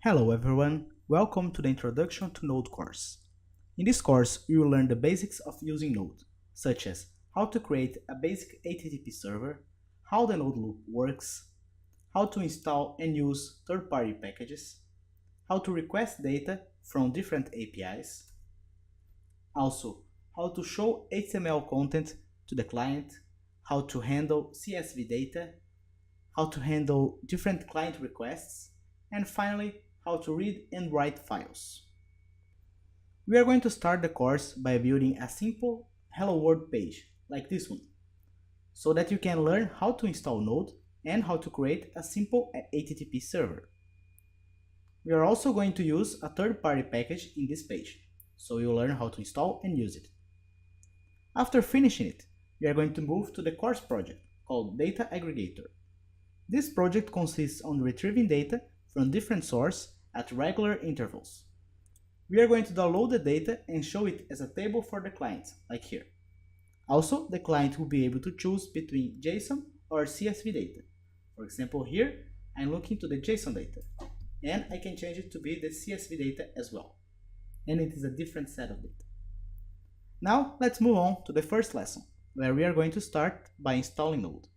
Hello everyone, welcome to the Introduction to Node course. In this course, we will learn the basics of using Node, such as how to create a basic HTTP server, how the Node loop works, how to install and use third-party packages, how to request data from different APIs, also how to show HTML content to the client, how to handle CSV data, how to handle different client requests, and finally, how to read and write files. We are going to start the course by building a simple Hello World page, like this one, so that you can learn how to install Node and how to create a simple HTTP server. We are also going to use a third-party package in this page, so you'll learn how to install and use it. After finishing it, we are going to move to the course project called Data Aggregator. This project consists on retrieving data from different sources at regular intervals. We are going to download the data and show it as a table for the client, like here. Also, the client will be able to choose between JSON or CSV data. For example, here, I'm looking to the JSON data, and I can change it to be the CSV data as well. And it is a different set of data. Now, let's move on to the first lesson, where we are going to start by installing Node.